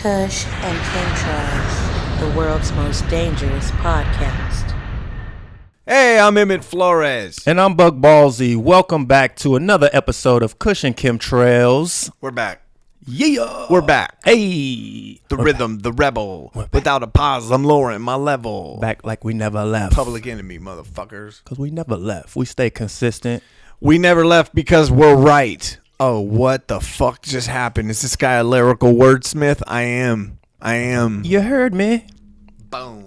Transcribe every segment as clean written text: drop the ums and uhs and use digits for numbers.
Kush and Chemtrails, the world's most dangerous podcast. Hey, I'm Emmett Flores. And I'm Buck Ballsy. Welcome back to another episode of Kush and Chemtrails. We're back. Yeah. We're back. Hey. The rhythm, the rebel. Without a pause, I'm lowering my level. Back like we never left. Public enemy, motherfuckers. Because we never left. We stay consistent. We never left because we're right. Oh, what the fuck just happened? Is this guy a lyrical wordsmith? I am. You heard me. Boom.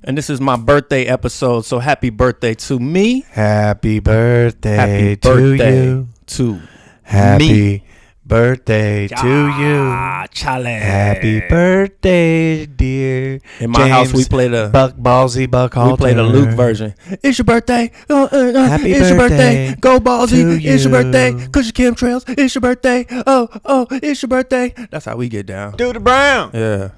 And this is my birthday episode, so happy birthday to me. Happy birthday, Happy to birthday you. to Happy me. birthday to you. Chale. Happy birthday, dear. In my house, we play the Buck Ballsy, Buck Halter. We play the Luke version. It's your birthday. Happy it's your birthday birthday. Go Ballsy. to It's your you. birthday. Kush and Chemtrails. It's your birthday. Oh, it's your birthday. That's how we get down. Do the brown. Yeah.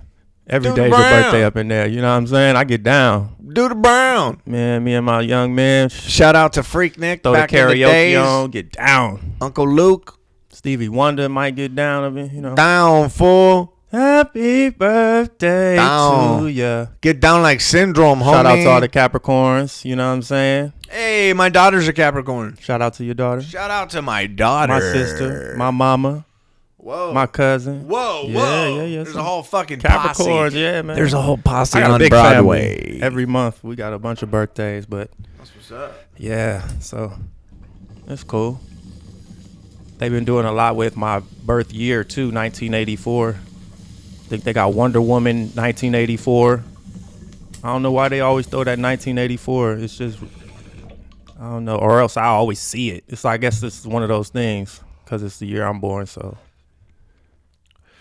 Every Do the day's your brown. birthday up in there. You know what I'm saying? I get down. Do the brown. Man, me and my young man. Shout out to Freak Nick. Throw back the in the karaoke days. on. Get down. Uncle Luke. Stevie Wonder might get down of it, you know. Down, fool. Happy birthday Down. to ya. Get down like Syndrome, homie. Shout out to all the Capricorns. You know what I'm saying? Hey, my daughter's a Capricorn. Shout out to your daughter. Shout out to my daughter. My sister. My mama. Whoa. My cousin. Whoa, Yeah, whoa. yeah. There's a whole fucking Capricorns, posse. yeah, man. There's a whole posse I got a on big Broadway. family. Every month we got a bunch of birthdays, but That's what's up. yeah, so it's cool. They've been doing a lot with my birth year too, 1984. I think they got Wonder Woman 1984. I don't know why they always throw that 1984. It's just, I don't know, or else I always see it. It's I guess this is one of those things because it's the year I'm born. So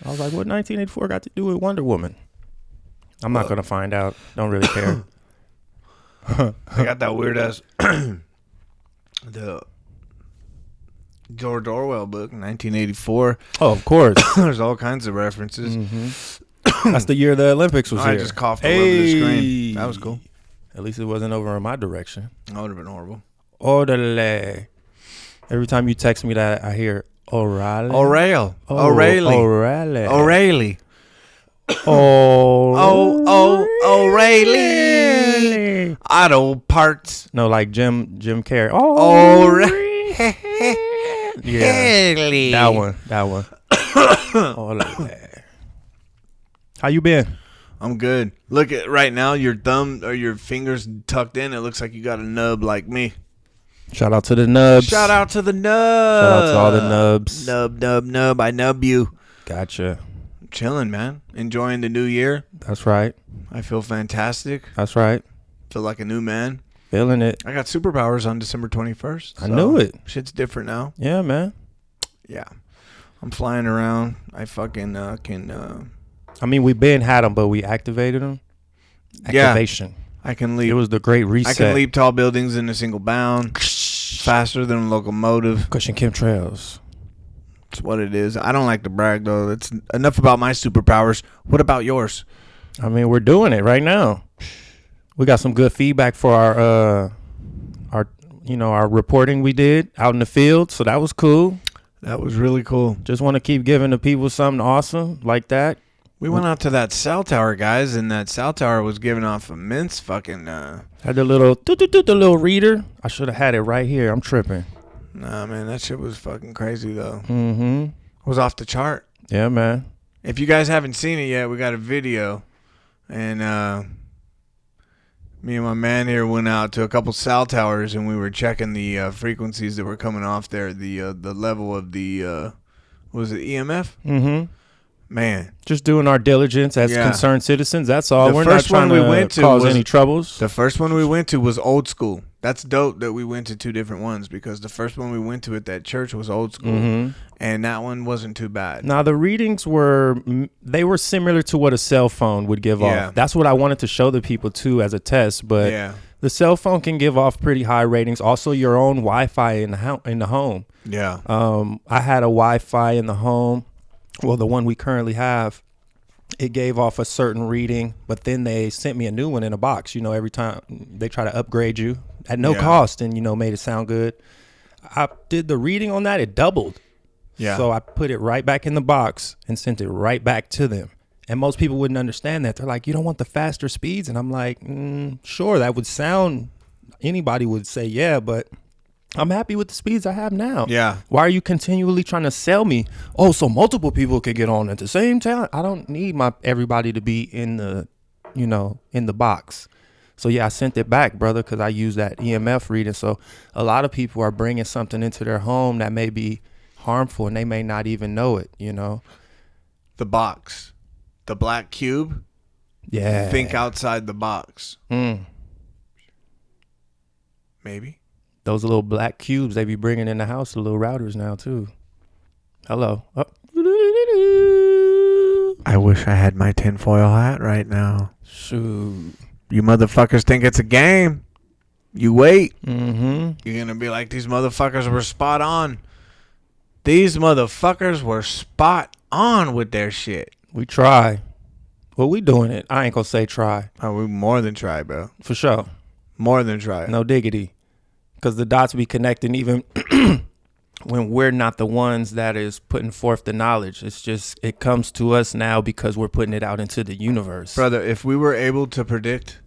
I was like, what 1984 got to do with Wonder Woman? I'm not gonna find out. Don't really care. I got that weird ass the George Orwell book, 1984. Oh, of course. There's all kinds of references. That's the year the Olympics was I here. just coughed all over the screen. That was cool. At least it wasn't over in my direction. That would have been horrible. Orale. Every time you text me that, I hear Orale. O'Reilly. Oh, O'Reilly. Orale. O'Reilly. Oh. O'Reilly. Auto parts. No, like Jim Carrey. O'Reilly. Yeah. That one. Orale. How you been? I'm good. Look at right now, your thumb or your fingers tucked in. It looks like you got a nub like me. Shout out to the nubs. Shout out to the nub. Shout out to all the nubs. Nub. I nub you. Gotcha. Chilling, man. Enjoying the new year. That's right. I feel fantastic. That's right. Feel like a new man. Feeling it. I got superpowers on December 21st. I knew it. Shit's different now. Yeah, man. Yeah. I'm flying around. I fucking can... I mean, we been had them, but we activated them. Activation. I can leap. It was the great reset. I can leap tall buildings in a single bound. Faster than a locomotive. Kush and Chemtrails. It's what it is. I don't like to brag, though. That's enough about my superpowers. What about yours? I mean, we're doing it right now. We got some good feedback for our reporting we did out in the field. So that was cool. That was really cool. Just want to keep giving the people something awesome like that. We went out to that cell tower, guys, and that cell tower was giving off immense fucking... Had the little reader. I should have had it right here. I'm tripping. Nah, man, that shit was fucking crazy, though. Mm-hmm. It was off the chart. Yeah, man. If you guys haven't seen it yet, we got a video. And me and my man here went out to a couple cell towers, and we were checking the frequencies that were coming off there, the level of the, what was it, EMF? Mm-hmm. Man. Just doing our diligence as concerned citizens. That's all. The We're first not trying one we to went to cause was- any troubles. The first one we went to was old school. That's dope that we went to two different ones because the first one we went to at that church was old school. Mm-hmm. And that one wasn't too bad. Now, the readings were similar to what a cell phone would give off. That's what I wanted to show the people, too, as a test. But the cell phone can give off pretty high ratings. Also, your own Wi-Fi in the home. Yeah. I had a Wi-Fi in the home. Well, the one we currently have. It gave off a certain reading, but then they sent me a new one in a box. You know, every time they try to upgrade you at no cost and, made it sound good. I did the reading on that. It doubled. Yeah. So I put it right back in the box and sent it right back to them. And most people wouldn't understand that. They're like, you don't want the faster speeds? And I'm like, sure, that would sound, anybody would say, yeah, but I'm happy with the speeds I have now. Yeah. Why are you continually trying to sell me? Oh, so multiple people could get on at the same time. I don't need everybody to be in the, in the box. So yeah, I sent it back, brother, because I use that EMF reading. So a lot of people are bringing something into their home that may be harmful and they may not even know it, The box. The black cube. Yeah. Think outside the box. Maybe. Those little black cubes they be bringing in the house, the little routers now too. Hello. Oh. I wish I had my tinfoil hat right now. Shoot. You motherfuckers think it's a game. You wait. Mm-hmm. You're going to be like, these motherfuckers were spot on. These motherfuckers were spot on with their shit. We try. Well, we doing it. I ain't gonna say try. Oh, we more than try, bro. For sure. More than try. No diggity. Because the dots be connecting even when we're not the ones that is putting forth the knowledge. It's just, it comes to us now because we're putting it out into the universe. Brother, if we were able to predict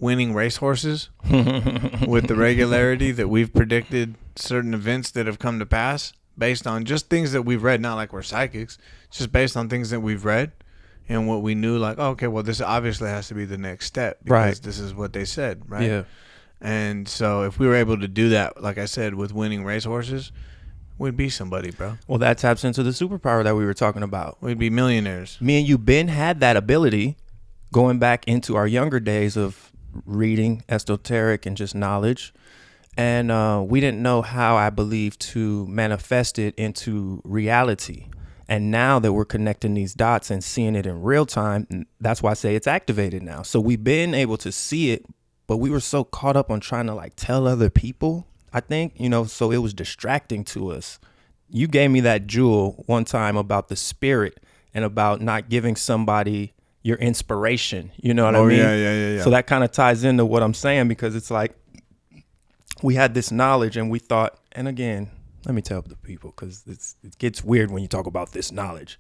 winning racehorses with the regularity that we've predicted certain events that have come to pass based on just things that we've read, not like we're psychics, just based on things that we've read and what we knew, like, oh, okay, well, this obviously has to be the next step because right. This is what they said, right? Yeah. And so if we were able to do that, like I said, with winning racehorses, we'd be somebody, bro. Well, that taps into the superpower that we were talking about. We'd be millionaires. Me and you, Ben, had that ability going back into our younger days of reading esoteric and just knowledge. And we didn't know how, I believe, to manifest it into reality. And now that we're connecting these dots and seeing it in real time, that's why I say it's activated now. So we've been able to see it, but we were so caught up on trying to like tell other people, I think, so it was distracting to us. You gave me that jewel one time about the spirit and about not giving somebody your inspiration. You know what I mean? Yeah. So that kind of ties into what I'm saying, because it's like we had this knowledge and we thought, and again, let me tell the people, because it gets weird when you talk about this knowledge.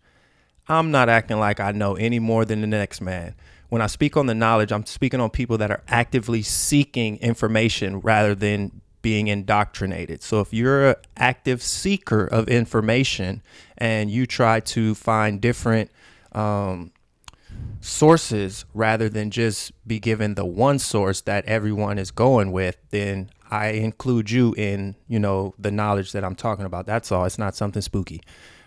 I'm not acting like I know any more than the next man. When I speak on the knowledge, I'm speaking on people that are actively seeking information rather than being indoctrinated. So if you're an active seeker of information and you try to find different sources rather than just be given the one source that everyone is going with, then I include you in, the knowledge that I'm talking about. That's all. It's not something spooky.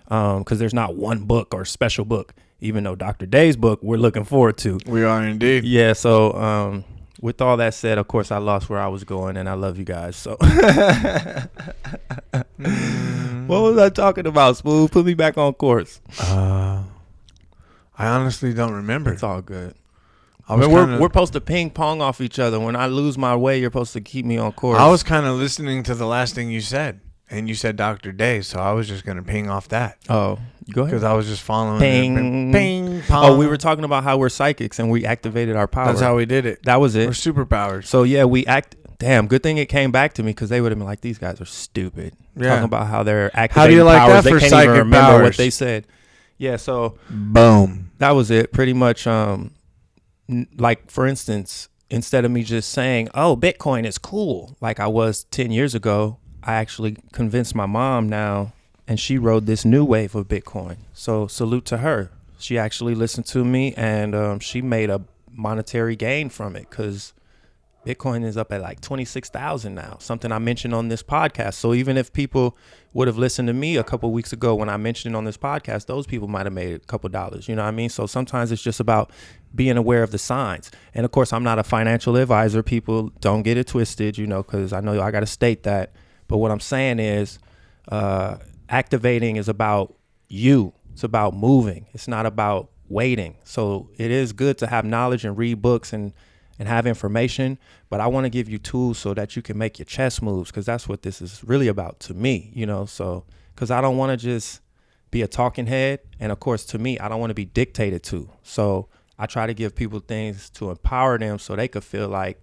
Because there's not one book or special book, even though Dr. Day's book we're looking forward to. We are indeed. Yeah. So with all that said, of course, I lost where I was going, and I love you guys. So what was I talking about, Smooth? Put me back on course. I honestly don't remember. It's all good. We're supposed to ping pong off each other. When I lose my way, you're supposed to keep me on course. I was kind of listening to the last thing you said, and you said Dr. Day, so I was just going to ping off that. Oh, go ahead. Because I was just following. Ping. Ping, pong. Oh, we were talking about how we're psychics and we activated our power. That's how we did it. That was it. We're superpowers. So, yeah, Damn, good thing it came back to me, because they would have been like, these guys are stupid. Yeah. Talking about how they're activating How do you like powers. that for they can't psychic even remember powers? what they said. Yeah, so. Boom. That was it. Pretty much, like, for instance, instead of me just saying, oh, Bitcoin is cool, like I was 10 years ago, I actually convinced my mom now, and she rode this new wave of Bitcoin. So salute to her. She actually listened to me, and she made a monetary gain from it, because Bitcoin is up at like 26,000 now, something I mentioned on this podcast. So even if people would have listened to me a couple of weeks ago when I mentioned it on this podcast, those people might have made a couple dollars. You know what I mean? So sometimes it's just about being aware of the signs. And of course, I'm not a financial advisor. People don't get it twisted, because I know I got to state that. But what I'm saying is activating is about you. It's about moving. It's not about waiting. So it is good to have knowledge and read books and have information, but I want to give you tools so that you can make your chess moves, because that's what this is really about to me, so because I don't want to just be a talking head. And of course, to me, I don't want to be dictated to. So I try to give people things to empower them so they could feel like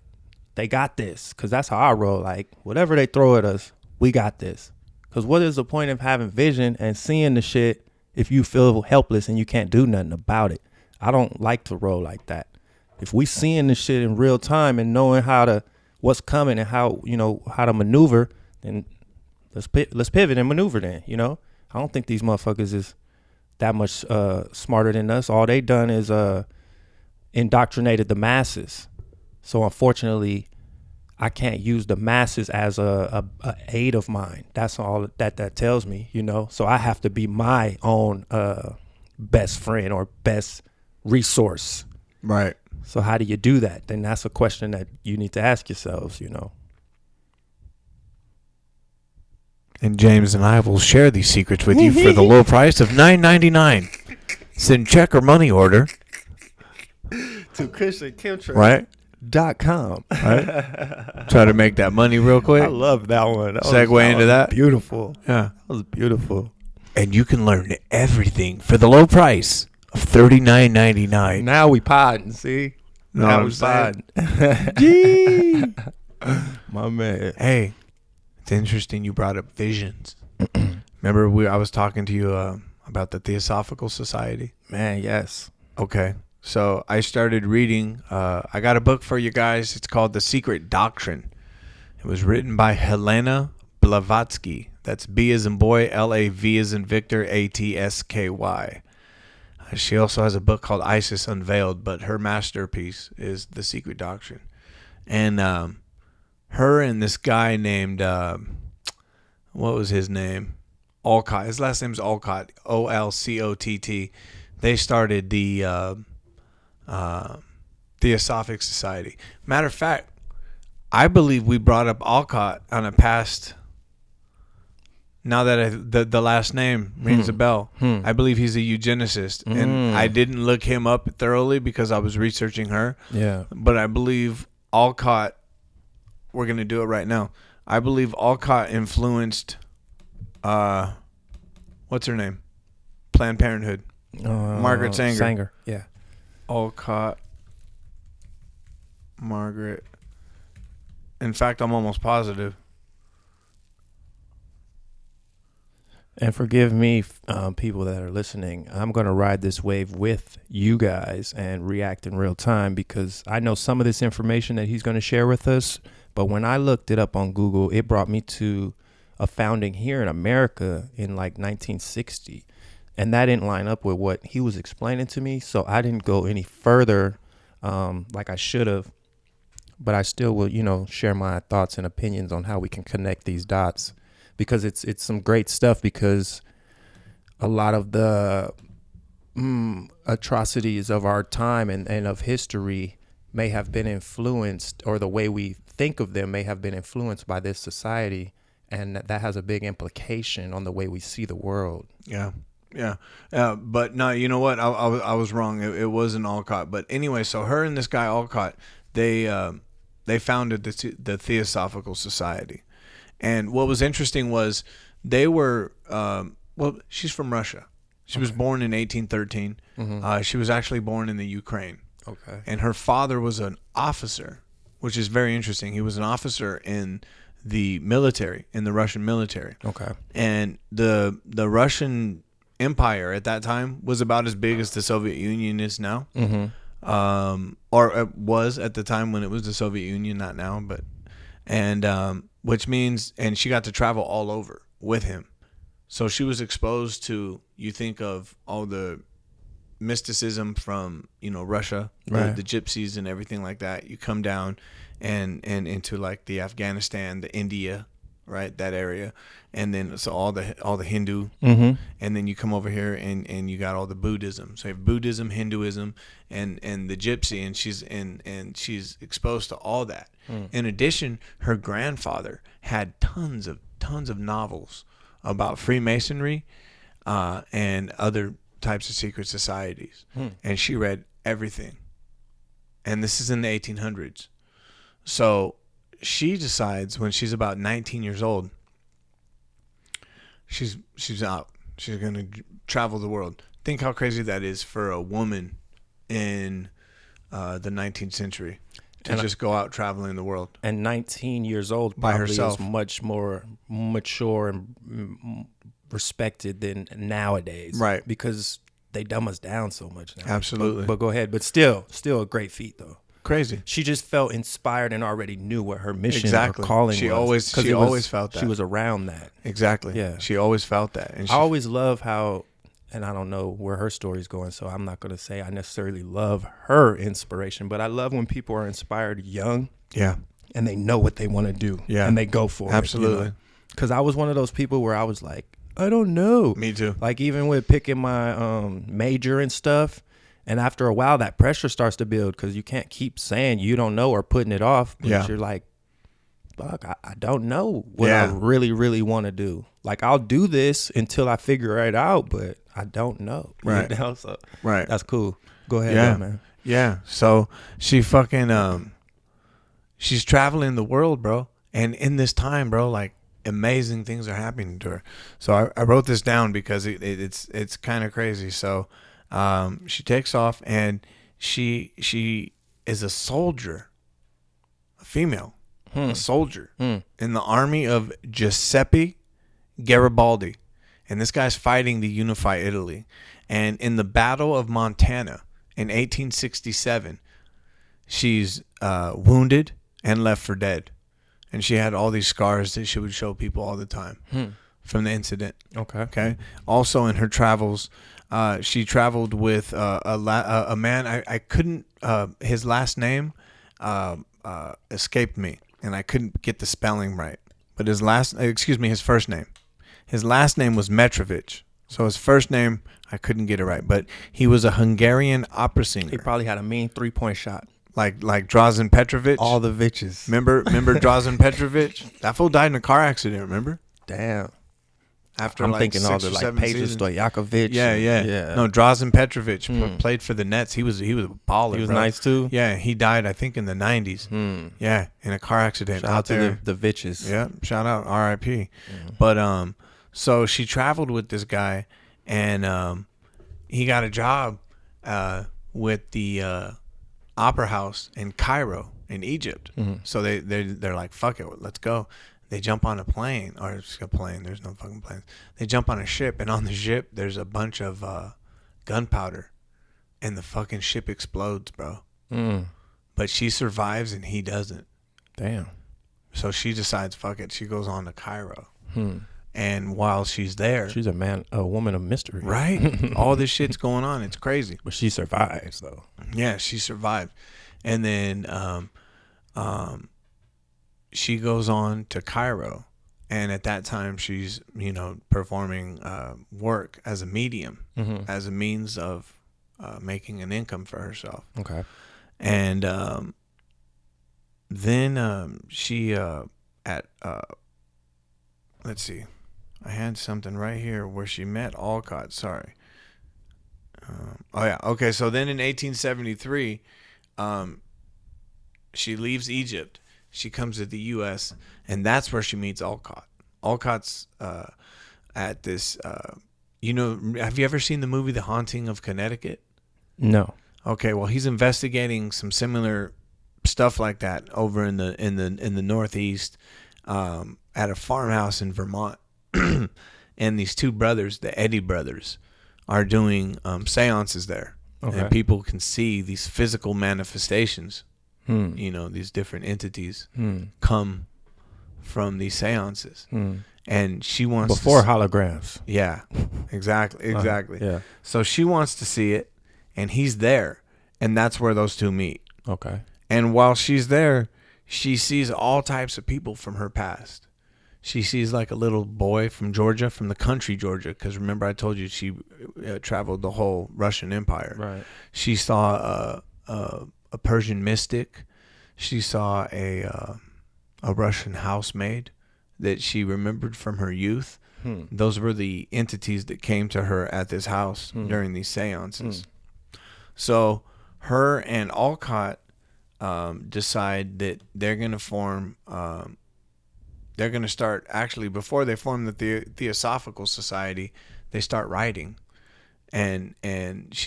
they got this, because that's how I roll. Like, whatever they throw at us, we got this. Because what is the point of having vision and seeing the shit if you feel helpless and you can't do nothing about it? I don't like to roll like that. If we seeing this shit in real time and knowing what's coming and how to maneuver, then let's pivot and maneuver. Then I don't think these motherfuckers is that much smarter than us. All they done is indoctrinated the masses. So unfortunately, I can't use the masses as a aid of mine. That's all that tells me, So I have to be my own best friend or best resource. Right. So how do you do that? Then that's a question that you need to ask yourselves, And James and I will share these secrets with you for the low price of $9.99. Send check or money order to Kush And Chemtrails. Right. .com. Right. Try to make that money real quick. I love that one. Segue into that. Beautiful. Yeah. That was beautiful. And you can learn everything for the low price of $39.99. Now we podding, see? Now we podding. Gee. My man. Hey, it's interesting you brought up visions. Remember I was talking to you about the Theosophical Society? Man, yes. Okay. So I started reading. I got a book for you guys. It's called The Secret Doctrine. It was written by Helena Blavatsky. That's B as in boy, L-A-V as in Victor, A-T-S-K-Y. She also has a book called Isis Unveiled, but her masterpiece is The Secret Doctrine. And her and this guy named, what was his name? Olcott. His last name's Olcott, O-L-C-O-T-T. They started the Theosophic Society. Matter of fact, I believe we brought up Olcott on a past. Now that the last name rings a bell, I believe he's a eugenicist, and I didn't look him up thoroughly because I was researching her. Yeah, but I believe Olcott. We're gonna do it right now. I believe Olcott influenced. What's her name? Planned Parenthood. Margaret Sanger. Yeah. Olcott. Margaret. In fact, I'm almost positive. And forgive me, people that are listening. I'm going to ride this wave with you guys and react in real time because I know some of this information that he's going to share with us. But when I looked it up on Google, it brought me to a founding here in America in like 1960. And that didn't line up with what he was explaining to me. So I didn't go any further like I should have. But I still will, share my thoughts and opinions on how we can connect these dots. Because it's some great stuff because a lot of the atrocities of our time and of history may have been influenced, or the way we think of them may have been influenced by this society. And that has a big implication on the way we see the world. Yeah. Yeah. But no, you know what? I was wrong. It wasn't Olcott. But anyway, so her and this guy Olcott, they founded the Theosophical Society. And what was interesting was they were, she's from Russia. She was born in 1813. Mm-hmm. She was actually born in the Ukraine. Okay. And her father was an officer, which is very interesting. He was an officer in the military, in the Russian military. Okay. And the Russian Empire at that time was about as big as the Soviet Union is now. Mm-hmm. Or it was at the time when it was the Soviet Union, not now, but, which means, and she got to travel all over with him. So she was exposed to, you think of all the mysticism from, Russia, right, the gypsies and everything like that. You come down and into like the Afghanistan, the India, right, that area. And then so all the Hindu, mm-hmm, and then you come over here and you got all the Buddhism. So you have Buddhism, Hinduism, and the gypsy, and she's exposed to all that. In addition, her grandfather had tons of novels about Freemasonry and other types of secret societies, and she read everything. And this is in the 1800s. So she decides when she's about 19 years old, she's out. She's going to travel the world. Think how crazy that is for a woman in the 19th century to just go out traveling the world. And 19 years old by probably herself is much more mature and respected than nowadays. Right. Because they dumb us down so much now. Absolutely. But go ahead. But still a great feat though. Crazy. She just felt inspired and already knew what her mission Exactly. or calling She was. always felt that. She was around that. Exactly. Yeah. She always felt that. And I always love how, and I don't know where her story's going, so I'm not going to say I necessarily love her inspiration, but I love when people are inspired young. Yeah. And they know what they want to do. Yeah. And they go for Absolutely. it. Because I was one of those people where I was like, I don't know. Me too. Like even with picking my major and stuff, and after a while that pressure starts to build because you can't keep saying you don't know or putting it off. But you're like, fuck, I don't know what I really, really want to do. Like I'll do this until I figure it out, but I don't know. Right. You know? So Right. that's cool. Go ahead, Yeah. man. Yeah. So she fucking she's traveling the world, bro. And in this time, bro, like amazing things are happening to her. So I wrote this down because it's kind of crazy. So she takes off and she is a soldier, a female, a soldier in the army of Giuseppe Garibaldi. And this guy's fighting to unify Italy. And in the Battle of Montana in 1867, she's wounded and left for dead. And she had all these scars that she would show people all the time from the incident. Okay. Also in her travels, she traveled with a man. I couldn't. His last name escaped me, and I couldn't get the spelling right. But his first name. His last name was Metrovich. So his first name, I couldn't get it right. But he was a Hungarian opera singer. He probably had a mean 3-point shot. Like Drazen Petrovic. All the bitches. Remember Drazen Petrovic? That fool died in a car accident, remember? Damn. After I'm like thinking all 6 the or like 7 Pedro seasons. Stojakovic. Yeah. No, Drazen Petrovic played for the Nets. He was a baller. He was bro. nice too. Yeah, he died I think in the 90s. Yeah, in a car accident Shout out to the bitches. Yeah, shout out R.I.P. But so she traveled with this guy, and he got a job with the opera house in Cairo in Egypt. So they're like, fuck it, let's go. They jump on a plane, or it's a plane. There's no fucking planes. They jump on a ship, and on the ship there's a bunch of gunpowder, and the fucking ship explodes, bro. But she survives and he doesn't. Damn. So she decides, fuck it. She goes on to Cairo. And while she's there, She's a woman of mystery. right? All this shit's going on. It's crazy. But she survives though. Yeah, she survived. And then she goes on to Cairo. And at that time, she's, performing work as a medium, as a means of making an income for herself. Okay. And then she let's see. I had something right here where she met Alcott. Sorry. Okay. So then in 1873, she leaves Egypt. She comes to the U.S., and that's where she meets Alcott. Alcott's at this, have you ever seen the movie The Haunting of Connecticut? No. Okay, well, he's investigating some similar stuff like that over in the Northeast, at a farmhouse in Vermont. And these two brothers, the Eddy brothers, are doing seances there. Okay. And people can see these physical manifestations. These different entities come from these seances. And she wants Before holograms. Yeah, exactly. Yeah. So she wants to see it, and he's there, and that's where those two meet. Okay. And while she's there, she sees all types of people from her past. She sees like a little boy from Georgia, from the country Georgia, because remember I told you she traveled the whole Russian Empire. Right. She saw a Persian mystic. She saw a Russian housemaid that she remembered from her youth. Those were the entities that came to her at this house during these seances. So her and Alcott decide that they're going to form, they're going to start, actually, before they form the Theosophical Society, they start writing. And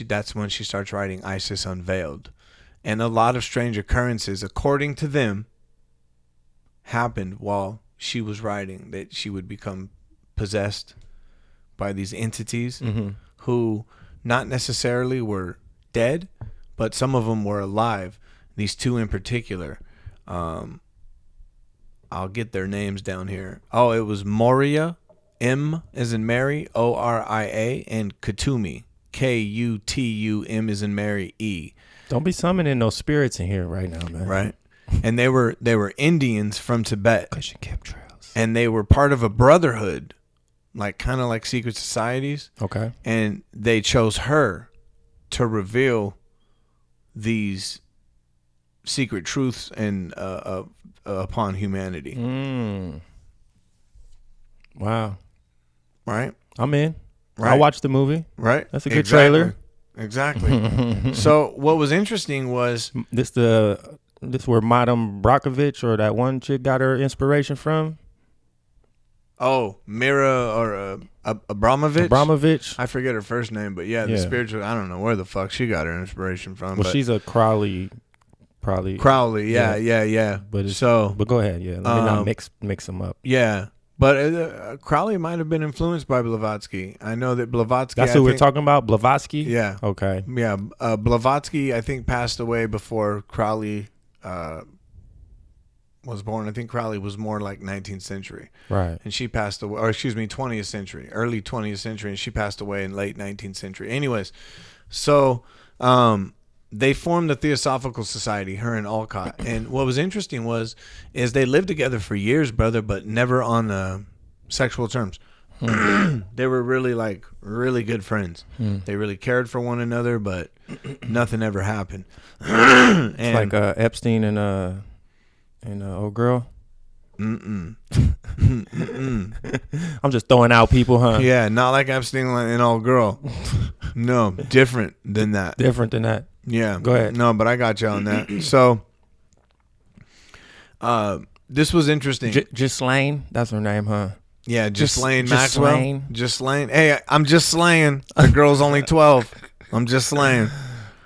that's when she starts writing Isis Unveiled. And a lot of strange occurrences, according to them, happened while she was writing, that she would become possessed by these entities who not necessarily were dead, but some of them were alive. These two in particular. I'll get their names down here. Oh, it was Moria, M as in Mary, Oria, and Kutumi, Kutum as in Mary, E. Don't be summoning no spirits in here right now, man. Right. And they were Indians from Tibet. Kush and Chemtrails. And they were part of a brotherhood, like kind of like secret societies. Okay. And they chose her to reveal these secret truths and upon humanity. Wow. Right? I'm in. Right. I watched the movie. Right? That's a good trailer. Exactly. So what was interesting was This where Madame Brockovich or that one chick got her inspiration from. Mira or Abramovich. Abramovich. I forget her first name, but the spiritual. I don't know where the fuck she got her inspiration from. Well, but she's a Crowley. Probably Crowley. Yeah. But But go ahead. Yeah, let me not mix them up. Yeah. But Crowley might have been influenced by Blavatsky. I know that Blavatsky. That's who we're talking about, Blavatsky. Yeah. Okay. Yeah. Blavatsky, I think, passed away before Crowley was born. I think Crowley was more like 19th century. Right. And she passed away, or excuse me, 20th century, early 20th century, and she passed away in late 19th century. Anyways, so they formed the Theosophical Society, her and Alcott. And what was interesting is they lived together for years, brother, but never on sexual terms. They were really good friends. They really cared for one another, but nothing ever happened. It's like Epstein and old girl. I'm just throwing out people, huh? Yeah, not like Epstein and old girl. No, different than that. Different than that. Yeah. Go ahead. No, but I got you on that. So, this was interesting. Ghislaine, that's her name, huh? Yeah, Ghislaine Just Maxwell. Ghislaine. Hey, I'm just slaying. The girl's only 12. I'm just slaying.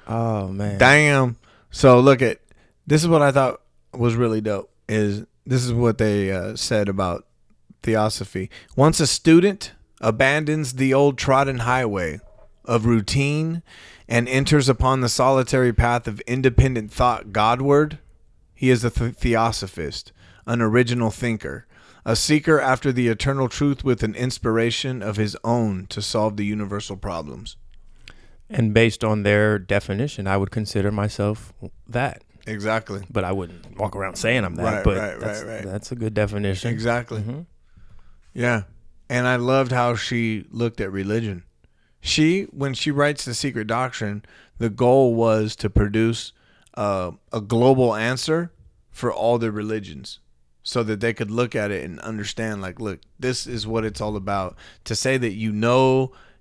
Oh, man. Damn. So this is what I thought was really dope. This is what they said about Theosophy. Once a student abandons the old trodden highway of routine and enters upon the solitary path of independent thought Godward, he is a theosophist, an original thinker, a seeker after the eternal truth with an inspiration of his own to solve the universal problems. And based on their definition, I would consider myself that. Exactly. But I wouldn't walk around saying I'm that. Right. That's a good definition. Exactly. Mm-hmm. Yeah. And I loved how she looked at religion. When she writes The Secret Doctrine, the goal was to produce a global answer for all the religions so that they could look at it and understand, like, look, this is what it's all about. To say that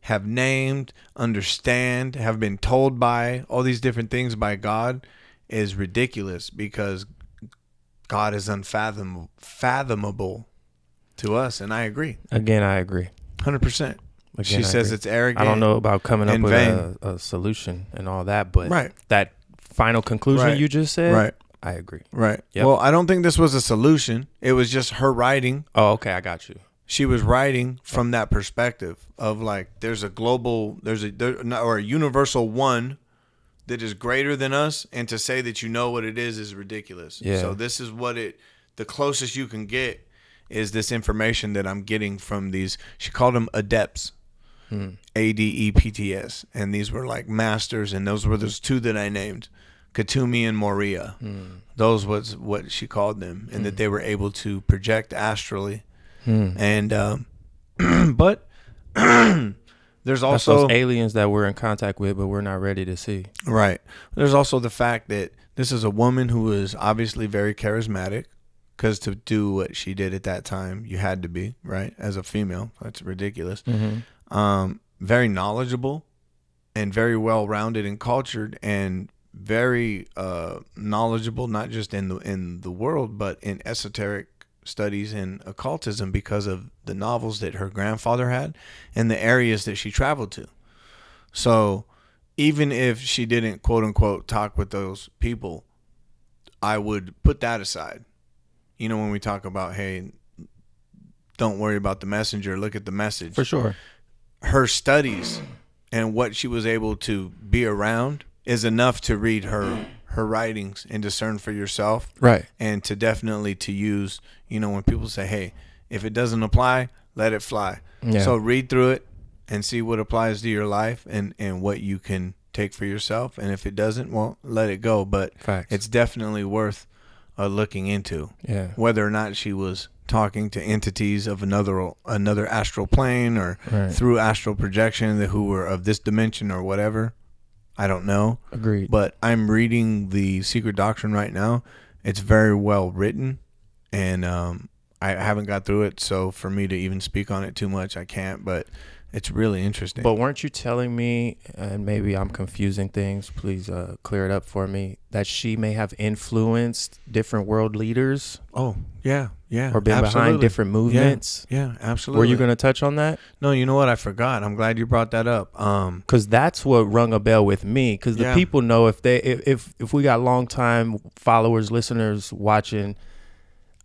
have named, understand, have been told by all these different things by God is ridiculous because God is unfathomable to us, and I agree. Again, I agree. 100%. She says it's arrogant. I don't know about coming up with vain. a solution and all that, but right. That final conclusion you just said, right. I agree. Right. Yep. Well, I don't think this was a solution. It was just her writing. Oh, okay, I got you. She was writing from that perspective of like there's a universal one that is greater than us, and to say that you know what it is ridiculous. Yeah. So this is the closest you can get is this information that I'm getting from these. She called them adepts. ADEPTS, and these were like masters, and those two that I named, Kutumi and Moria. Those was what she called them, and that they were able to project astrally. And but there's also those aliens that we're in contact with, but we're not ready to see. Right. There's also the fact that this is a woman who is obviously very charismatic, because to do what she did at that time, you had to be, right, as a female. That's ridiculous. Very knowledgeable and very well-rounded and cultured, and very knowledgeable, not just in the world, but in esoteric studies and occultism, because of the novels that her grandfather had and the areas that she traveled to. So even if she didn't, quote unquote, talk with those people, I would put that aside. You know, when we talk about, hey, don't worry about the messenger, look at the message. For sure. Her studies and what she was able to be around is enough to read her writings and discern for yourself. Right. And to definitely to use, when people say, hey, if it doesn't apply, let it fly. Yeah. So read through it and see what applies to your life and what you can take for yourself. And if it doesn't, well, let it go. But Facts. It's definitely worth looking into. Yeah. Whether or not she was talking to entities of another astral plane or through astral projection who were of this dimension or whatever. I don't know. Agreed. But I'm reading the Secret Doctrine right now. It's very well written, and I haven't got through it, so for me to even speak on it too much, I can't. But it's really interesting. But weren't you telling me, and maybe I'm confusing things, please clear it up for me, that she may have influenced different world leaders? Oh, yeah. Or been behind different movements? Yeah, absolutely. Were you going to touch on that? No, you know what? I forgot. I'm glad you brought that up. Because that's what rung a bell with me. Because the people know if we got long time followers, listeners watching,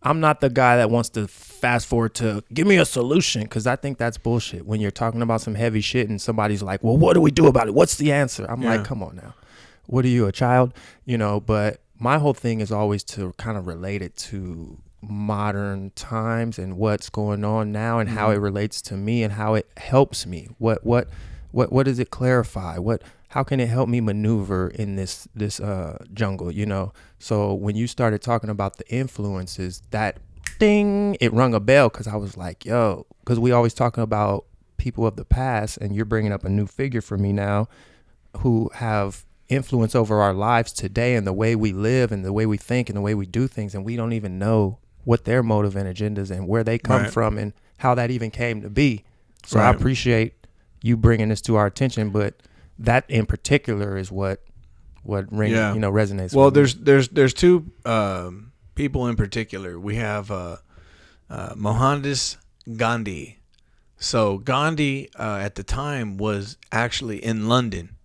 I'm not the guy that wants to fast forward to give me a solution, because I think that's bullshit. When you're talking about some heavy shit and somebody's like, well, what do we do about it? What's the answer? I'm like, come on now. What are you, a child? But my whole thing is always to kind of relate it to modern times and what's going on now and how it relates to me and how it helps me. What does it clarify? How can it help me maneuver in this jungle, So when you started talking about the influences, that ding, it rung a bell, because I was like, yo, because we always talking about people of the past, and you're bringing up a new figure for me now who have influence over our lives today and the way we live and the way we think and the way we do things, and we don't even know what their motive and agendas and where they come from and how that even came to be. So I appreciate you bringing this to our attention, but that in particular is what resonates. Well, with me. there's two people in particular. We have Mohandas Ghandi. So Ghandi at the time was actually in London,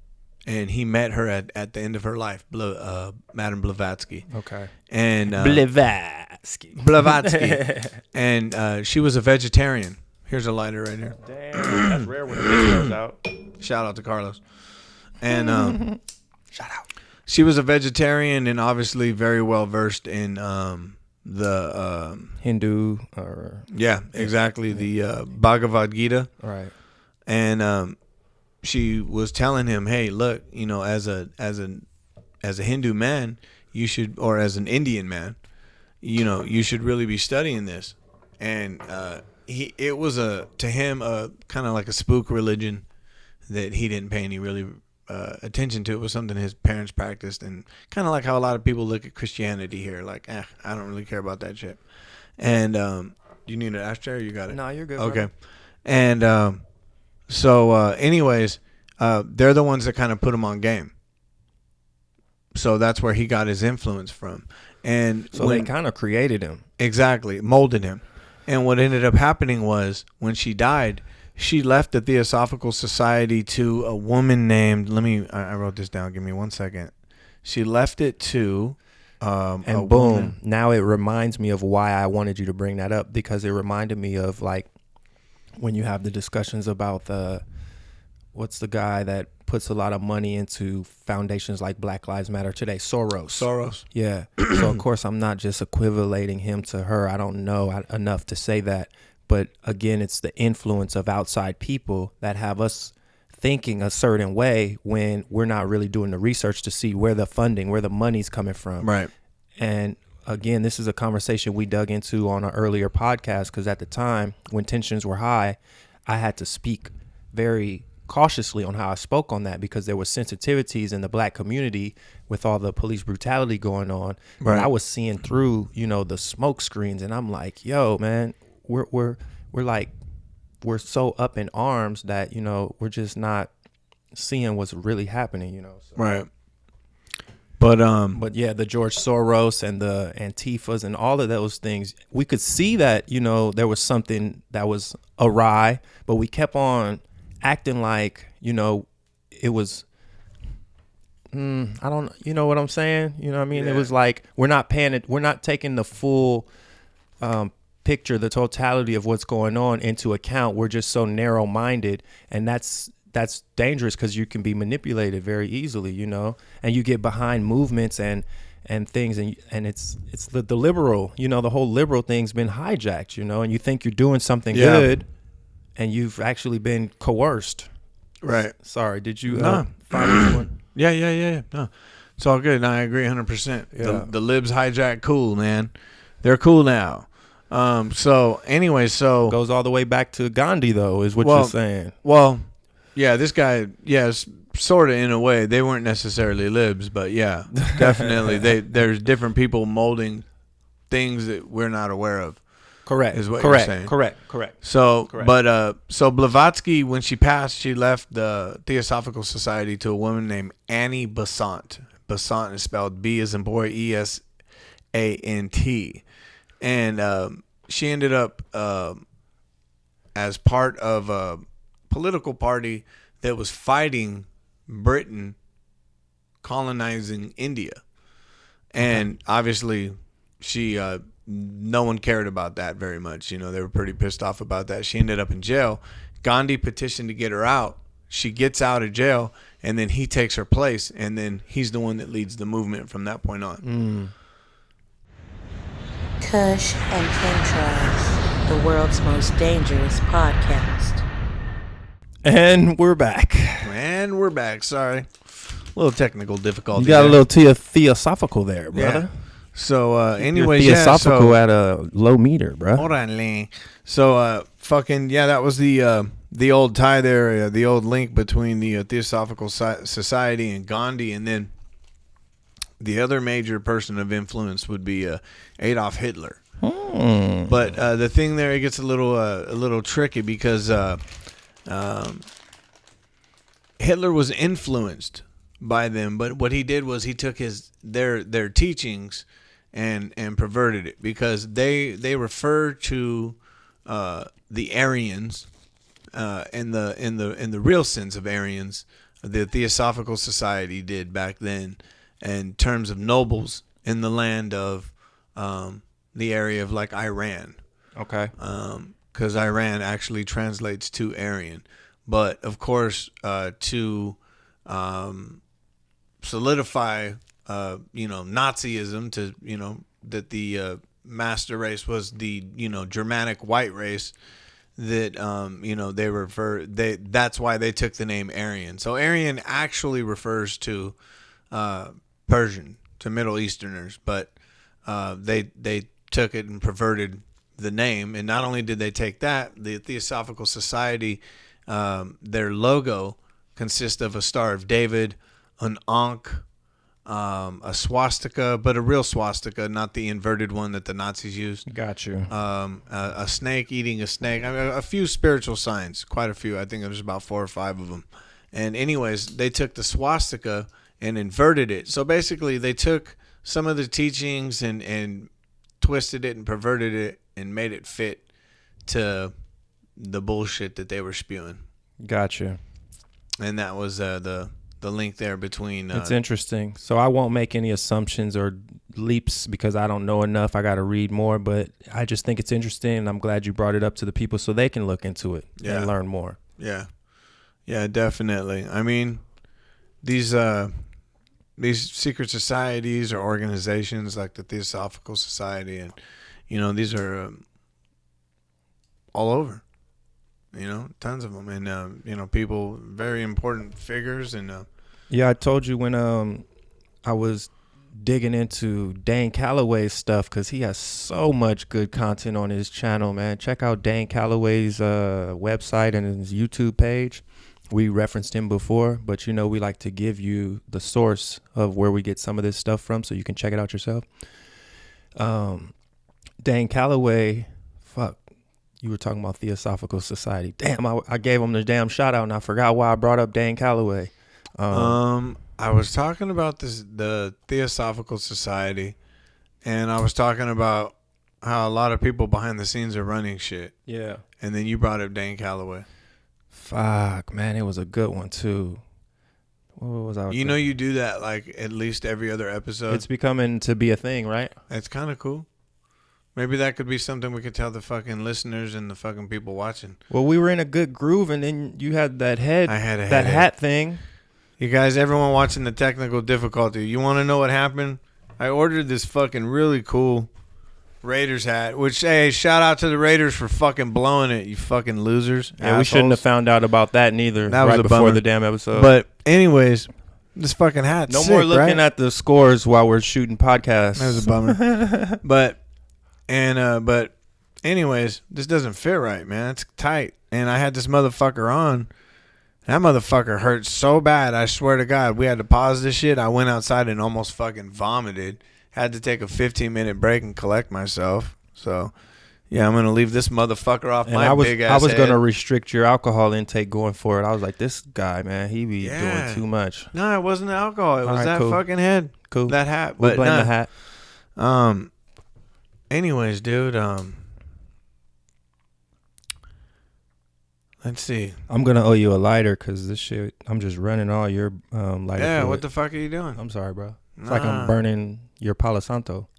and he met her at the end of her life, Madame Blavatsky. Okay. And Blavatsky. And she was a vegetarian. Here's a lighter right here. Damn, that's rare when it goes out. Shout out to Carlos. And shout out. She was a vegetarian and obviously very well versed in the Hindu or exactly the Bhagavad Gita. Right. And she was telling him, "Hey, look, as a Hindu man, you should, or as an Indian man, you should really be studying this." And it was to him a kind of like a spook religion that he didn't pay any really attention to. It was something his parents practiced, and kind of like how a lot of people look at Christianity here, like, I don't really care about that shit. And do you need an ashtray? Or you got it? No, you're good. Okay. And anyways, they're the ones that kind of put him on game. So that's where he got his influence from. And so they kind of created him. Exactly, molded him. And what ended up happening was, when she died, she left the Theosophical Society to a woman named, I wrote this down, give me 1 second. She left it to and boom, woman. Now it reminds me of why I wanted you to bring that up, because it reminded me of, like, when you have the discussions about what's the guy that puts a lot of money into foundations like Black Lives Matter today? Soros. Yeah. So of course I'm not just equivalating him to her. I don't know enough to say that. But again, it's the influence of outside people that have us thinking a certain way when we're not really doing the research to see where the funding, where the money's coming from. Right. And again, this is a conversation we dug into on an earlier podcast, because at the time when tensions were high, I had to speak very cautiously on how I spoke on that, because there was sensitivities in the Black community with all the police brutality going on. Right. And I was seeing through, the smoke screens, and I'm like, yo, man, we're so up in arms that, we're just not seeing what's really happening, So. Right. But yeah, the George Soros and the Antifas and all of those things, we could see that, there was something that was awry, but we kept on acting like, it was, I don't, you know what I'm saying? You know what I mean? Yeah. It was like, we're not taking the full picture, the totality of what's going on into account. We're just so narrow-minded, and that's that's dangerous because you can be manipulated very easily, you know, and you get behind movements and things, and it's the liberal, you know, the whole liberal thing's been hijacked, you know, and you think you're doing something good, and you've actually been coerced. Right. Sorry, did you No. find this one? Yeah. No, it's all good. No, I agree 100%. Yeah. The libs hijack cool, man. They're cool now. So anyway, Goes all the way back to Ghandi, though, is what you're saying. Well, yeah, this guy, yes, sort of in a way. They weren't necessarily libs, but yeah, definitely. There's different people molding things that we're not aware of. Correct. Is what you're saying. Correct. So, Correct. but so Blavatsky, when she passed, she left the Theosophical Society to a woman named Annie Besant. Besant is spelled B as in boy, ESANT, and she ended up as part of a political party that was fighting Britain colonizing India, and obviously she. No one cared about that very much. You know, they were pretty pissed off about that. She ended up in jail. Ghandi petitioned to get her out. She gets out of jail, and then he takes her place, and then he's the one that leads the movement from that point on. Kush and Chemtrails, the world's most dangerous podcast. And we're back. Sorry. A little technical difficulty. You got there. a little theosophical there, brother. Yeah. So, anyways, theosophical at a low meter, bro. Orale. So, that was the old tie there, the old link between the Theosophical Society and Ghandi, and then the other major person of influence would be Adolf Hitler. But the thing there, it gets a little tricky because Hitler was influenced by them, but what he did was he took their teachings and perverted it, because they refer to the Aryans in the real sense of Aryans. The Theosophical Society did back then, in terms of nobles in the land of the area of like Iran. Okay. Because Iran actually translates to Aryan, but of course to solidify Nazism, to that the master race was the Germanic white race, that that's why they took the name Aryan. So Aryan actually refers to Persian, to Middle Easterners, but they took it and perverted the name. And not only did they take that, the Theosophical Society, their logo consists of a Star of David, an Ankh, a swastika, but a real swastika, not the inverted one that the Nazis used. Got you. A snake eating a snake. I mean, a few spiritual signs, quite a few. I think there's about 4 or 5 of them. And anyways, they took the swastika and inverted it. So basically, they took some of the teachings and twisted it and perverted it and made it fit to the bullshit that they were spewing. Gotcha. And that was the link there between. It's interesting. So I won't make any assumptions or leaps because I don't know enough. I got to read more, but I just think it's interesting, and I'm glad you brought it up to the people so they can look into it and learn more. Yeah, definitely. I mean, these secret societies or organizations like the Theosophical Society, and these are all over. Tons of them, and people, very important figures, and yeah, I told you when I was digging into Dane Calloway's stuff, because he has so much good content on his channel, man. Check out Dane Calloway's website and his YouTube page. We referenced him before, but we like to give you the source of where we get some of this stuff from, so you can check it out yourself. Dane Calloway, you were talking about Theosophical Society. Damn, I gave him the damn shout out, and I forgot why I brought up Dane Calloway. I was talking about the Theosophical Society, and I was talking about how a lot of people behind the scenes are running shit. Yeah. And then you brought up Dane Calloway. Fuck, man, it was a good one too. What was I? You do that like at least every other episode. It's becoming to be a thing, right? It's kind of cool. Maybe that could be something we could tell the fucking listeners and the fucking people watching. Well, we were in a good groove, and then you had that head. I had a that headache. hat thing. You guys, everyone watching the technical difficulty, you want to know what happened? I ordered this fucking really cool Raiders hat, which, hey, shout out to the Raiders for fucking blowing it, you fucking losers. Yeah, assholes. we shouldn't have found out about that neither. That was right a before bummer. the damn episode. But anyways, this fucking hat. no more looking at the scores while we're shooting podcasts. That was a bummer. but anyways, this doesn't fit right, man. It's tight. And I had this motherfucker on. That motherfucker hurt so bad. I swear to God, we had to pause this shit. I went outside and almost fucking vomited. Had to take a 15-minute break and collect myself. So, yeah, I'm going to leave this motherfucker off And my big ass I was head. going to restrict your alcohol intake going forward. I was like, this guy, man, he be Yeah. doing too much. No, it wasn't alcohol. It was All right, that cool. fucking head. Cool. That hat. We'll But blame nah. the hat. Anyways, dude, let's see. I'm going to owe you a lighter because this shit, I'm just running all your lighter Yeah, fluid. what the fuck are you doing? I'm sorry, bro. It's like I'm Nah. burning your Palo Santo.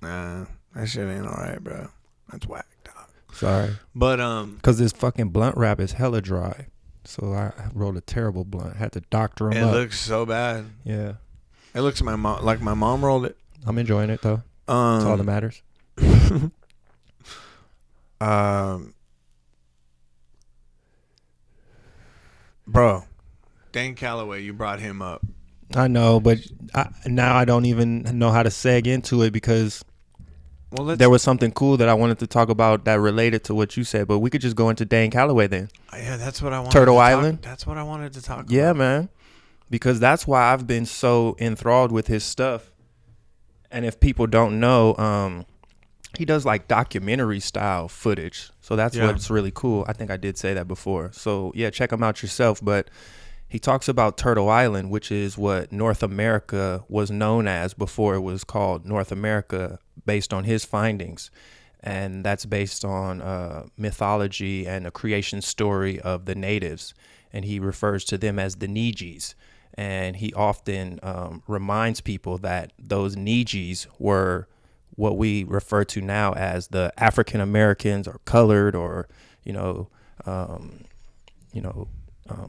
Nah, that shit ain't all right, bro. That's whack, dog. Sorry. But Because this fucking blunt wrap is hella dry. So I rolled a terrible blunt. Had to doctor him it up. looks so bad. Yeah. It looks like my mom rolled it. I'm enjoying it, though. That's all that matters. Bro, Dane Calloway, you brought him up. I know, but now I don't even know how to seg into it because Well, there was something cool that I wanted to talk about that related to what you said. But we could just go into Dane Calloway then. Yeah, that's what I wanted. Turtle to Island? That's what I wanted to talk Yeah, about. man. Because that's why I've been so enthralled with his stuff. And if people don't know, he does like documentary style footage. So that's Yeah. what's really cool. I think I did say that before. So yeah, check him out yourself. But he talks about Turtle Island, which is what North America was known as before it was called North America, based on his findings. And that's based on mythology and a creation story of the natives. And he refers to them as the Nijis. And he often reminds people that those Nijis were what we refer to now as the African Americans or colored or,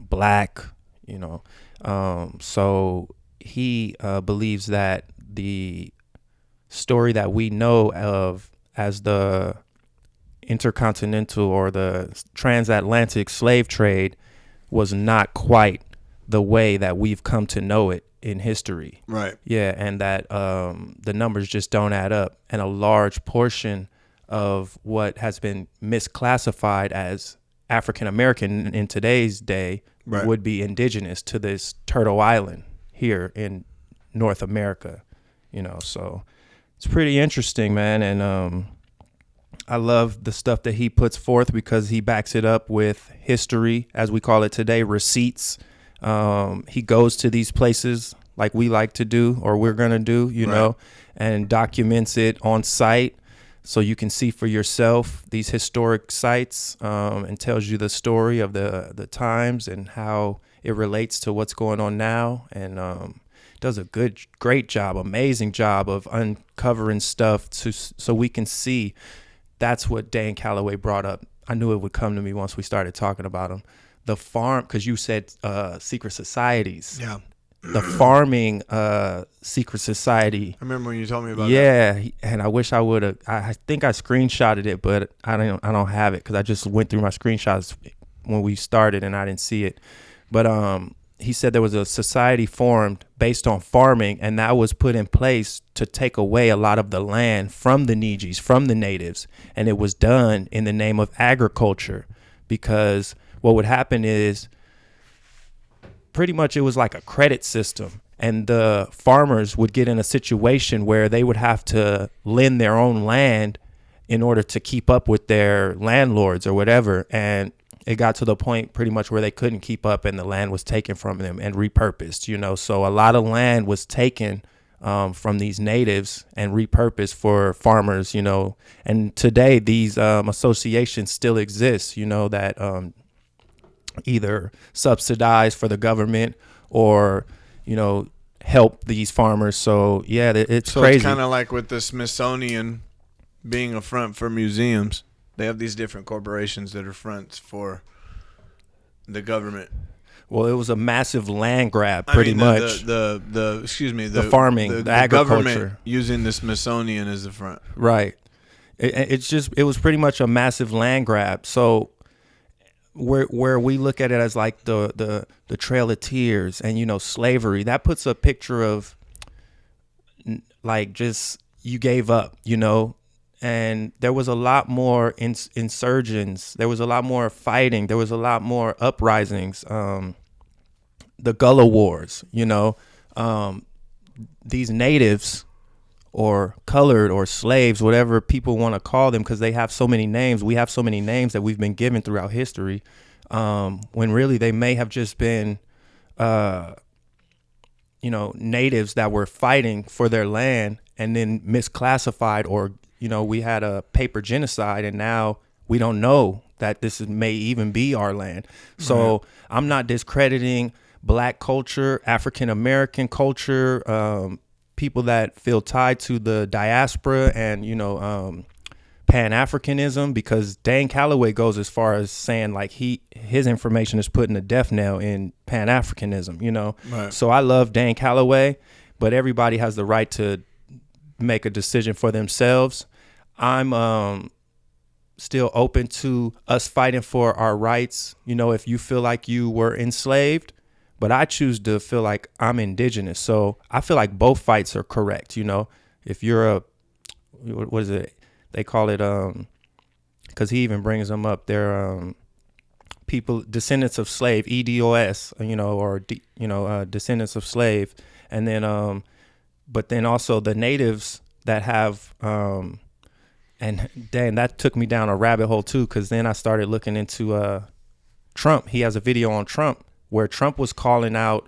black, so he believes that the story that we know of as the intercontinental or the transatlantic slave trade was not quite the way that we've come to know it in history. Right. Yeah, and that the numbers just don't add up. And a large portion of what has been misclassified as African American in today's day Right. would be indigenous to this Turtle Island here in North America, so it's pretty interesting, man. And I love the stuff that he puts forth because he backs it up with history, as we call it today, receipts. He goes to these places like we like to do, or we're going to do, Right. and documents it on site so you can see for yourself these historic sites, and tells you the story of the times and how it relates to what's going on now. And does a great job, amazing job of uncovering stuff so we can see. That's what Dane Calloway brought up. I knew it would come to me once we started talking about him. The farm, because you said secret societies. Yeah. The farming secret society. I remember when you told me about that. Yeah, and I wish I would have. I think I screenshotted it, but I don't have it because I just went through my screenshots when we started and I didn't see it. But he said there was a society formed based on farming, and that was put in place to take away a lot of the land from the Nijis, from the natives, and it was done in the name of agriculture, because what would happen is pretty much it was like a credit system, and the farmers would get in a situation where they would have to lend their own land in order to keep up with their landlords or whatever. And it got to the point pretty much where they couldn't keep up and the land was taken from them and repurposed, so a lot of land was taken from these natives and repurposed for farmers, and today these associations still exist, that either subsidize for the government or, help these farmers. So yeah, it's So crazy. it's kind of like with the Smithsonian being a front for museums. They have these different corporations that are fronts for the government. Well, it was a massive land grab, pretty much. The farming, the agriculture, government using the Smithsonian as the front. Right. It was pretty much a massive land grab. So where we look at it as like the Trail of Tears and, you know, slavery, that puts a picture of like just you gave up, you know, and there was a lot more insurgents. There was a lot more fighting. There was a lot more uprisings. The Gullah Wars, you know, these natives or colored or slaves, whatever people want to call them, because they have so many names. We have so many names that we've been given throughout history, when really they may have just been, you know, natives that were fighting for their land and then misclassified, or, you know, we had a paper genocide and now we don't know that may even be our land. So I'm not discrediting Black culture, African American culture, people that feel tied to the diaspora and, you know, Pan-Africanism, because Dane Calloway goes as far as saying like his information is putting a death knell in Pan-Africanism, you know. Right. So I love Dane Calloway, but everybody has the right to make a decision for themselves. I'm still open to us fighting for our rights. You know, if you feel like you were enslaved, but I choose to feel like I'm indigenous. So I feel like both fights are correct. You know, if you're what is it? They call it, because he even brings them up. They're people, descendants of slave, EDOS, you know, or, descendants of slave. And then, but then also the natives that have, and dang, that took me down a rabbit hole too, because then I started looking into Trump. He has a video on Trump where Trump was calling out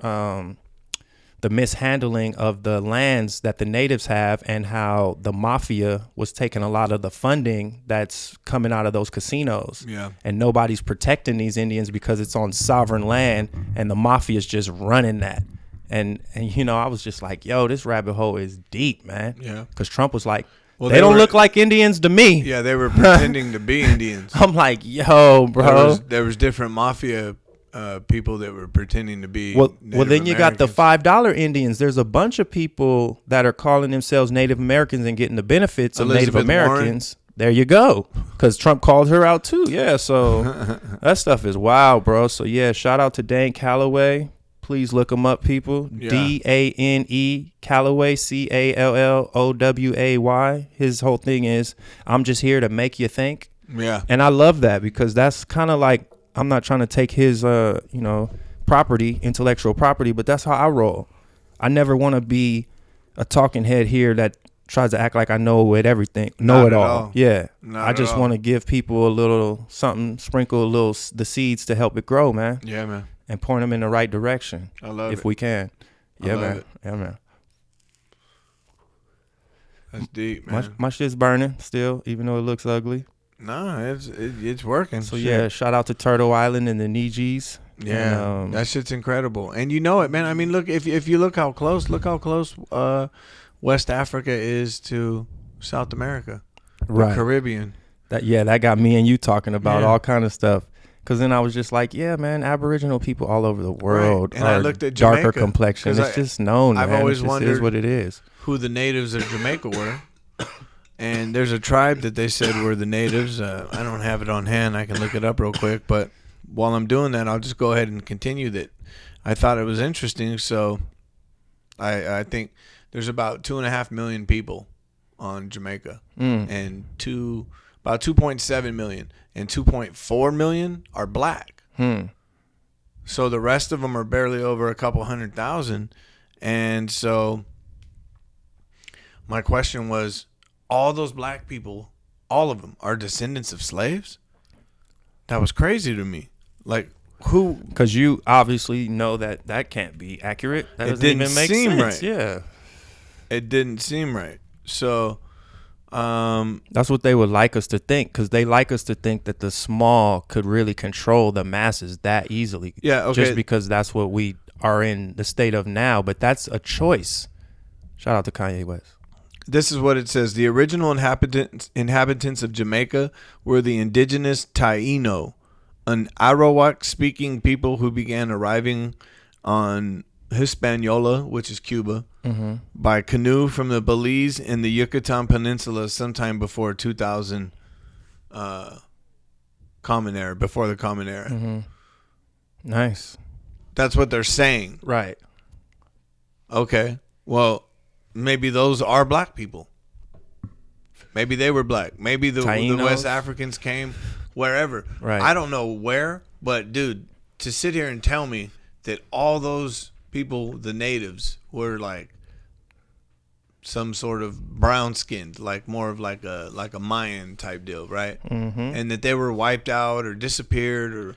the mishandling of the lands that the natives have, and how the Mafia was taking a lot of the funding that's coming out of those casinos. Yeah. And nobody's protecting these Indians because it's on sovereign land, and the Mafia is just running that. And you know, I was just like, yo, this rabbit hole is deep, man. Yeah. Because Trump was like, well, they don't look like Indians to me. Yeah, they were pretending to be Indians. I'm like, yo, bro. There was different Mafia people that were pretending to be well Native then you Americans. got the $5 Indians. There's a bunch of people that are calling themselves Native Americans and getting the benefits of Native Americans. Warren. There you go. Because Trump called her out too. Yeah, so that stuff is wild, bro. So yeah, shout out to Dane Calloway. Please look him up, people. Yeah. Dane Calloway, Calloway. His whole thing is, I'm just here to make you think. Yeah. And I love that, because that's kind of like, I'm not trying to take his, property, intellectual property, but that's how I roll. I never want to be a talking head here that tries to act like I know everything, know it all. Yeah. I just want to give people a little something, sprinkle the seeds to help it grow, man. Yeah, man. And point them in the right direction. I love it. If we can. Yeah, man. Yeah, man. That's deep, man. My shit's burning still, even though it looks ugly. No, it's working. So yeah, shout out to Turtle Island and the Nijis. Yeah, and, that shit's incredible. And you know it, man. I mean, look, if you look how close West Africa is to South America, the Caribbean. That got me and you talking about all kind of stuff. Because then I was just like, yeah, man, Aboriginal people all over the world and I looked at Jamaica, darker complexion. It's just known, I've man. always wondered is what it is. Who the natives of Jamaica were. And there's a tribe that they said were the natives. I don't have it on hand. I can look it up real quick. But while I'm doing that, I'll just go ahead and continue that. I thought it was interesting. So I think there's about 2.5 million people on Jamaica. And about 2.7 million. And 2.4 million are black. So the rest of them are barely over a couple 100,000. And so my question was, all those black people, all of them, are descendants of slaves? That was crazy to me. Like, who? Because you obviously know that can't be accurate. That doesn't even make sense. Right. Yeah. It didn't seem right. So that's what they would like us to think, because they like us to think that the small could really control the masses that easily. Yeah, okay. Just because that's what we are in the state of now. But that's a choice. Shout out to Kanye West. This is what it says. The original inhabitants of Jamaica were the indigenous Taino, an Arawak-speaking people who began arriving on Hispaniola, which is Cuba, by canoe from the Belize and the Yucatan Peninsula sometime before 2000 Common Era, before the Common Era. Nice. That's what they're saying. Right. Okay. Well, maybe those are black people. Maybe they were black. Maybe the West Africans came wherever. Right. I don't know where, but dude, to sit here and tell me that all those people, the natives, were like some sort of brown skinned, like more of like a Mayan type deal, right? And that they were wiped out or disappeared or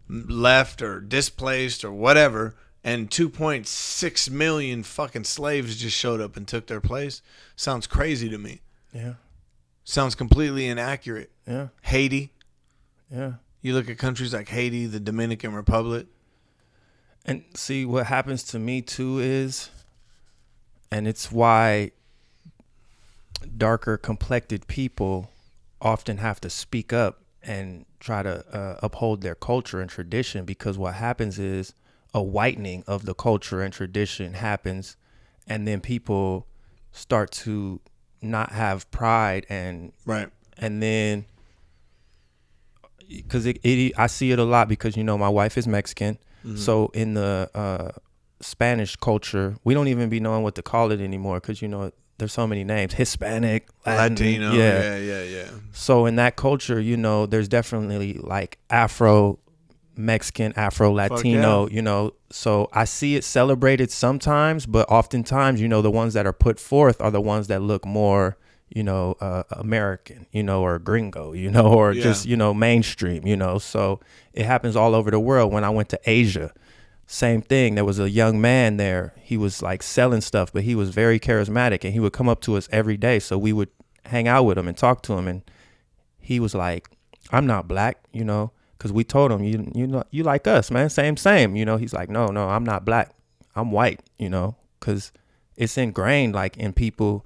left or displaced or whatever, and 2.6 million fucking slaves just showed up and took their place. Sounds crazy to me. Yeah. Sounds completely inaccurate. Yeah. Haiti. Yeah. You look at countries like Haiti, the Dominican Republic. And see, what happens to me too is, and it's why darker complected people often have to speak up and try to uphold their culture and tradition, because what happens is a whitening of the culture and tradition happens, and then people start to not have pride and Right. And then because I see it a lot, because my wife is Mexican. So in the Spanish culture, we don't even be knowing what to call it anymore, because there's so many names: Hispanic, Latino. Yeah. So in that culture, there's definitely like Afro Mexican, Afro Latino, so I see it celebrated sometimes, but oftentimes, the ones that are put forth are the ones that look more, American, or gringo, or just, mainstream, so it happens all over the world. When I went to Asia, same thing. There was a young man there. He was like selling stuff, but he was very charismatic, and he would come up to us every day. So we would hang out with him and talk to him. And he was like, "I'm not black," because we told him, you like us, man. Same. He's like, no, I'm not black. I'm white, because it's ingrained like in people.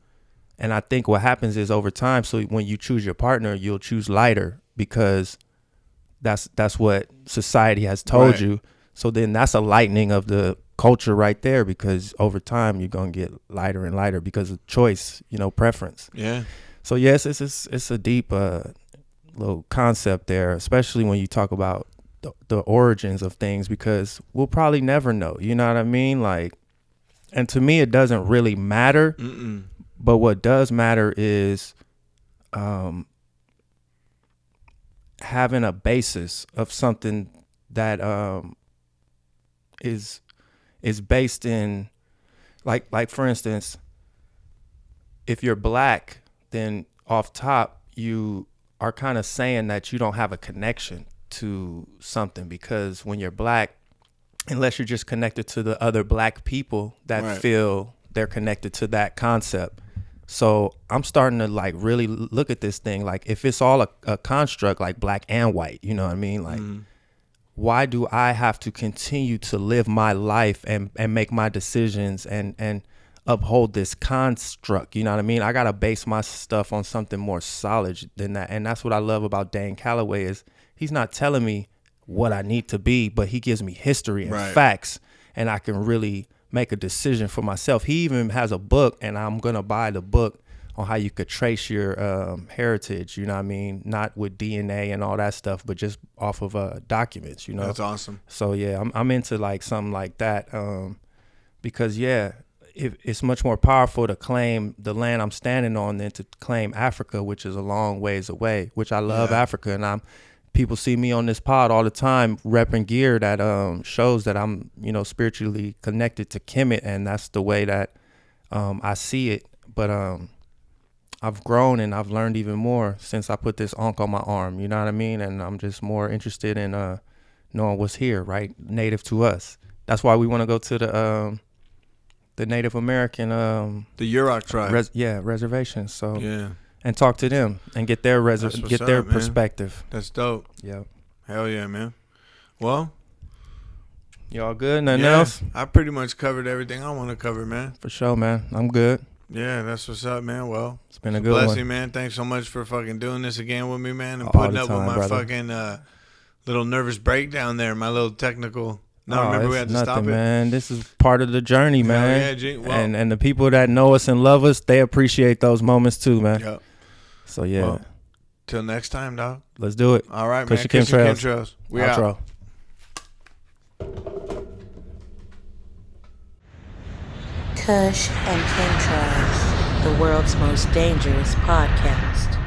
And I think what happens is over time, so when you choose your partner, you'll choose lighter, because that's what society has told you. So then that's a lightening of the culture right there, because over time you're going to get lighter and lighter because of choice, preference. Yeah. So yes, it's a deep little concept there, especially when you talk about the origins of things, because we'll probably never know, you know what I mean? Like, and to me, it doesn't really matter. But what does matter is having a basis of something that is based in, like for instance, if you're black, then off top you are kind of saying that you don't have a connection to something, because when you're black, unless you're just connected to the other black people that feel they're connected to that concept. So I'm starting to like really look at this thing like, if it's all a construct, like black and white, you know what I mean? Like, why do I have to continue to live my life and make my decisions and uphold this construct? You know what I mean? I got to base my stuff on something more solid than that. And that's what I love about Dane Calloway, is he's not telling me what I need to be, but he gives me history and facts, and I can really make a decision for myself. He even has a book, and I'm going to buy the book on how you could trace your heritage, you know what I mean? Not with DNA and all that stuff, but just off of documents, That's awesome. So yeah, I'm into like something like that, because it's much more powerful to claim the land I'm standing on than to claim Africa, which is a long ways away, which I love Africa. And people see me on this pod all the time repping gear that shows that I'm, spiritually connected to Kemet, and that's the way that I see it. But I've grown and I've learned even more since I put this ankh on my arm, you know what I mean? And I'm just more interested in knowing what's here, right? Native to us. That's why we want to go to the Native American the Yurok tribe. Reservations. So yeah. And talk to them and get their perspective. That's dope. Yeah. Hell yeah, man. Well, y'all good? Nothing else? I pretty much covered everything I want to cover, man. For sure, man. I'm good. Yeah, that's what's up, man. Well, It's been a it's good blessing, one. man. Thanks so much for fucking doing this again with me, man, and All putting the up time, with my brother. fucking little nervous breakdown there, my little technical. No, Oh, remember we it's had to nothing, stop it. man. This is part of the journey, man. yeah, G. Well- and the people that know us and love us, they appreciate those moments too, man. Yep. So yeah, Well, till next time, dog. let's do it. All right, Kush man. And Kush and Chemtrails. Chemtrails. We out. Outro. Kush and Chemtrails, the world's most dangerous podcast.